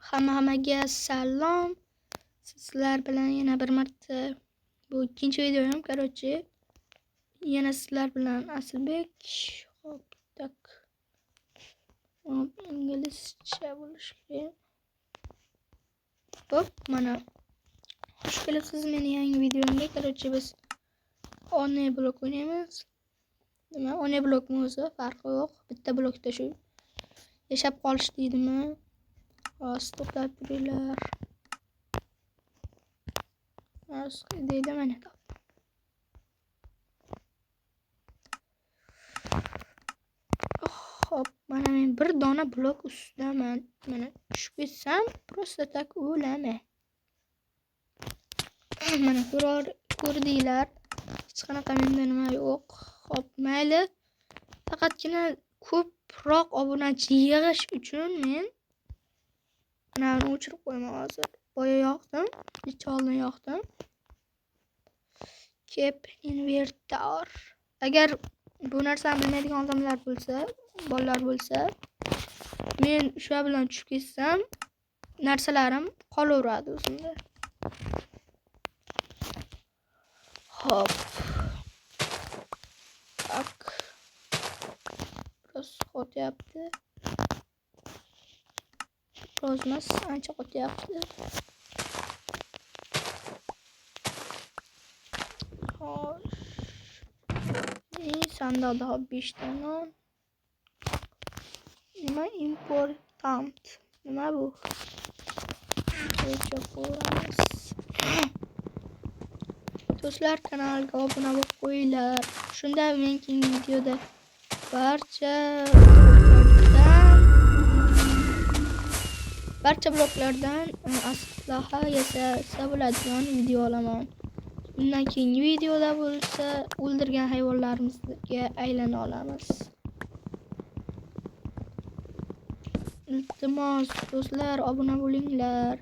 Hammaga salom. Sizlar bilan yana bir marta bu ikkinchi videom, короче. Yana sizlar bilan Asilbek. Hop, tak. İngilizce bo'lishga. Hop, mana. Xush kelibsiz meni yangi videomga. Короче, biz One blok o'ynaymiz. Nima? One blokmi o'zi? Farqi yo'q. Bitta blokda shu yashab qolish deydimi? To'plab turinglar. Deydi mana. Hop, mana men bir dona blok ustidaman. Mana tushib ketsam, просто tak o'laman. Mana ko'rdinglar. Hech qanaqa menda nima yo'q. Hop, mayli. Faqatgina ko'proq obunachi yig'ish uchun men buni o'chirib qo'yaman hozir. Boya yoqdim, necha oldin yoqdim. Keep inverter. Agar bu narsani bilmaydigan odamlar bo'lsa, bolalar bo'lsa, men shu bilan tushib ketsam, narsalarim qolaveradi o'zimda. Hop. Tak. Biroz qotyapti. Rozmas ancha qotyapti. Xo'sh. Sandoqda 5 ta non. Nima important? Nima bu? Do'stlar, kanalga obuna bo'lib qo'yinglar. Shunda men keyingi videoda barcha bloklardan aslaha yasasa bo'ladigan video olaman. Bundan keyingi videoda bo'lsa o'ldirgan hayvonlarimizga aylana olamiz. Iltimos do'stlar, obuna bo'linglar.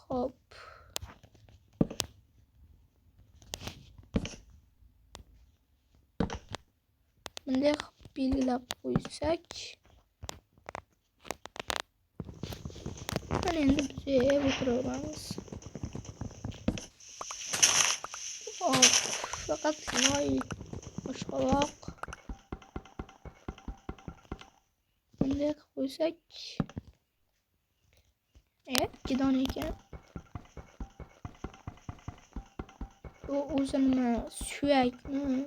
Hop. Bunday belgilab qo'ysak, mana endi tuzayib o'tiraveramiz. Hop, faqat loy boshqaroq. Bunday qo'ysak, 2 dona ekan. Bu o'zi nima? Suyakmi?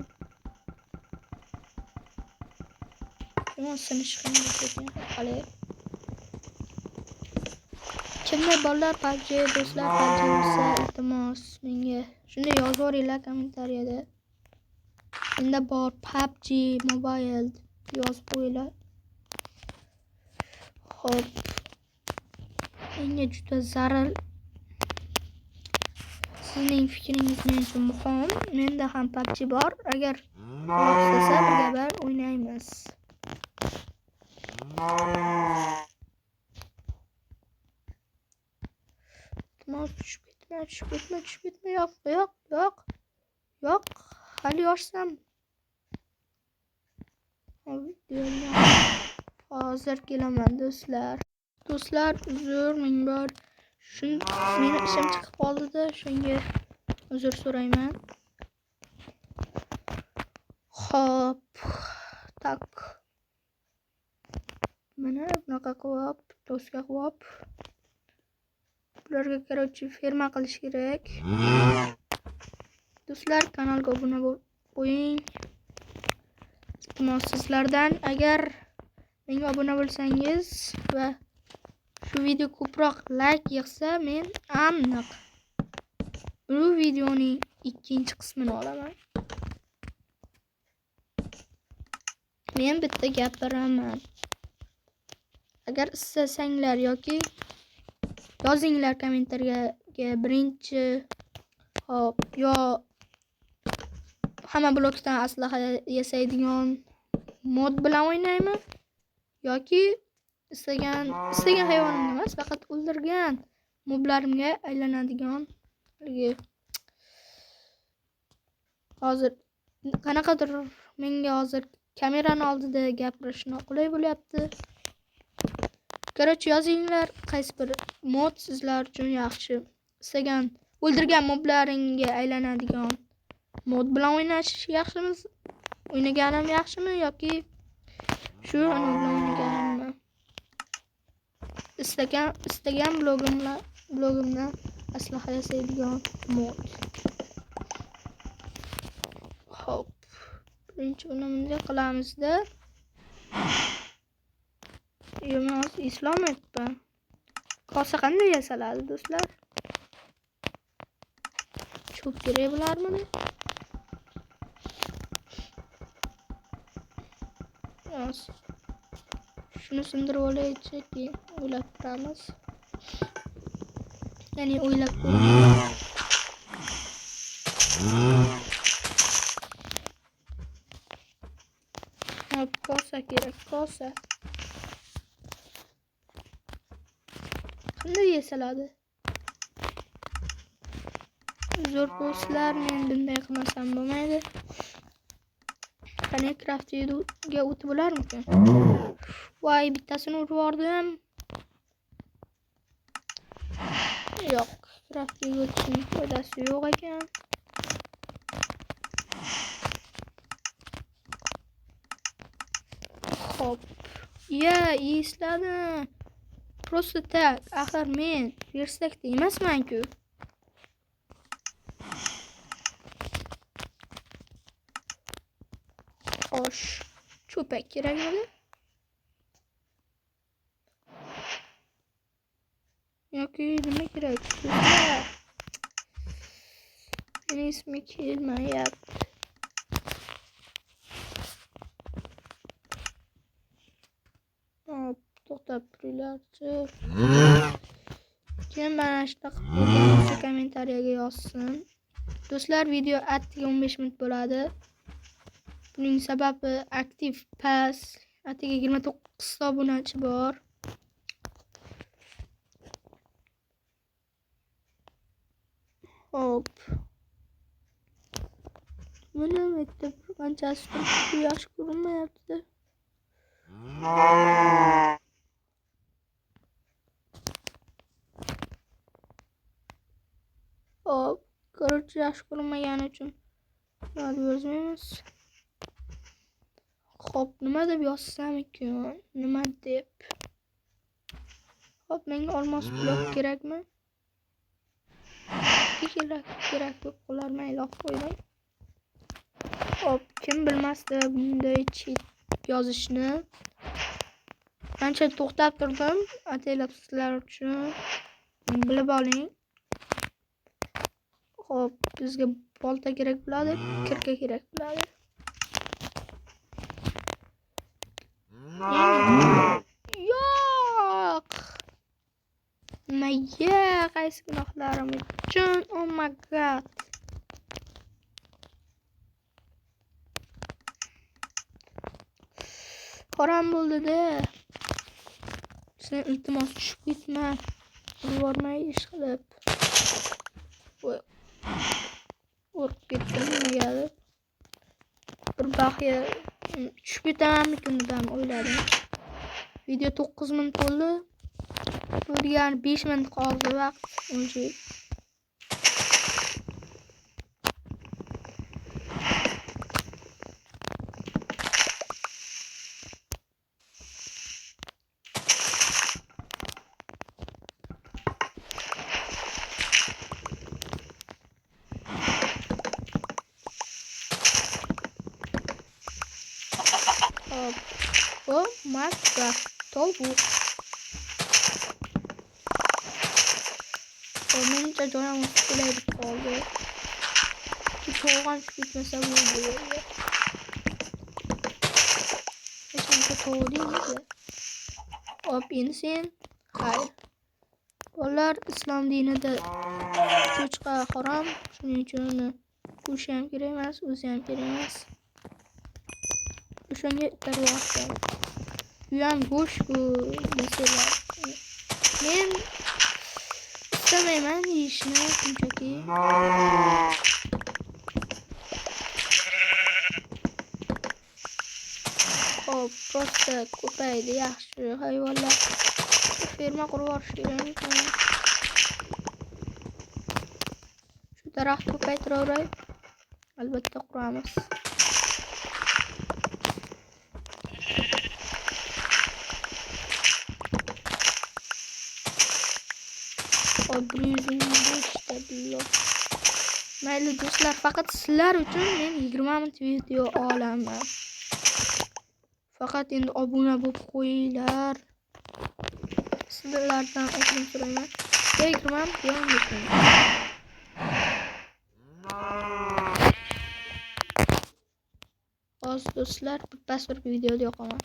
Kimlar bolalar PUBG do'stlar PUBG bo'lsa, iltimos menga shunday yozib yuboringlar kommentariyada. Menda bor PUBG Mobile yozib qo'yinglar. Hop. Menga juda zarur. Sizning fikringiz men uchun muhim. Menda ham PUBG bor. Agar xohlasa birga o'ynaymiz. Tushib ketma. Yo'q. Hali yoshsam. Hozir kelaman do'stlar. Do'stlar, uzr, ming bor. Meni ishim chiqib qoldi-da, shunga uzr so'rayman. Hop. Tak. Mana bunaqa qilib, doska qilib. Bularga короче ferma qilish kerak. Do'stlar, kanalga obuna bo'lib qo'ying. Iltimos sizlardan, agar menga obuna bo'lsangiz va shu video ko'proq like yig'sa, men aniq bu videoning ikkinchi qismini olaman. Men bitta gapiraman. Agar istasanglar yoki yozinglar kommentariyaga birinchi hop yo hamma blokdan aslaha yasaydigan mod bilan o'ynaymi yoki istagan hayvonimni emas, faqat o'ldirgan moblarimga aylanadigan hozir qanaqadir menga hozir kamerani oldida gapirish noqulay bo'lyapti. Короче, yozinglar, qaysi bir mod sizlar uchun yaxshi. Istagan o'ldirgan moblaringga aylanadigan mod bilan o'ynash yaxshimi? O'ynaganim yaxshimi yoki shu bilan o'ynaganimmi? Istagan blogimdan aslaha yasaydigan mod. Hop. Birinchi buni bunday qilamizda. Yo'q, islom aytdim. Kosa qanday yasaladi, do'stlar? Cho'p kerak bo'larmidi? Shuni sindirib olaychi, o'ylab turamiz. Ya'ni o'ylab ko'ramiz. Hop, kosa kerak, kosa. Qanday yasaladi? Zo'r do'stlar, men bunday qilmasam bo'lmaydi. Qani craftingga o'tib bo'larmikan? Voy, bittasini urib yubordim. Yo'q, craftingga o'tishning foydasi yo'q ekan. Hop. Esladim. Просто tak, axir men versakda emasman-ku. Xo'sh, cho'pak kerak edi. Yoki nima kerak? Meni ismi kelmayapti. Hop, to'xtab turinglarchi. Kim mana shunaqa qilib kommentariyaga yozsin. Do'stlar, video attiga 15 minut bo'ladi. Buning sababi aktiv pas. Attiga 29 ta obunachi bor. Hop. Mana bitta qanchasi yaxshi ko'rinmayapti. Hop, короче, yaxshi ko'rinmagani uchun nima yozmaymiz. Hop, nima deb yozsam ekan? Nima deb? Hop, menga olmos blok kerakmi? Kerak deb qo'ylarmaylar qo'ydim. Hop, kim bilmasdi bunday cheat yozishni. Qancha to'xtab turdim, ataylab sizlar uchun bilib oling. Hop, bizga bolta kerak bo'ladi, kirka kerak bo'ladi. Yo'q. Nimaga qaysi gunohlarim uchun? Oh my god. Qoram bo'ldi-da. Sen iltimos tushib ketma. Yubormay ish qilib. O'rib ketdim nimaga? Bir baxiya tushib ketammikan o'yladim. Video 9 minut bo'ldi. Bu degani 5 minut qoldi vaqt. Uncha Oh my god, tavuk. Menimcha jonim qulayib qoldi. To'g'an ketmasa bo'ldi. Hech qanaqa to'g'ri deydi. Hop, endi sen xayr. Bolalar islom dinida cho'chqa harom, shuning uchun o'sha ham kerak emas, o'zi ham kerak emas. O'shanga tarvoqlar. Bu ham go'sht-ku desalar. Men istamayman yeyishni shunchaki. Hop, prosta ko'paydi yaxshi hayvonlar. Ferma qurib olish kerak. Shu daraxt ko'paytiraveray. Albatta quramiz. Mayli do'stlar, faqat sizlar uchun men 20 minut video olaman. Faqat endi obuna bo'lib qo'yinglar. Sizlardan o'tirim so'rayman. Telegram yozing. Hozir do'stlar, bir video yoqaman.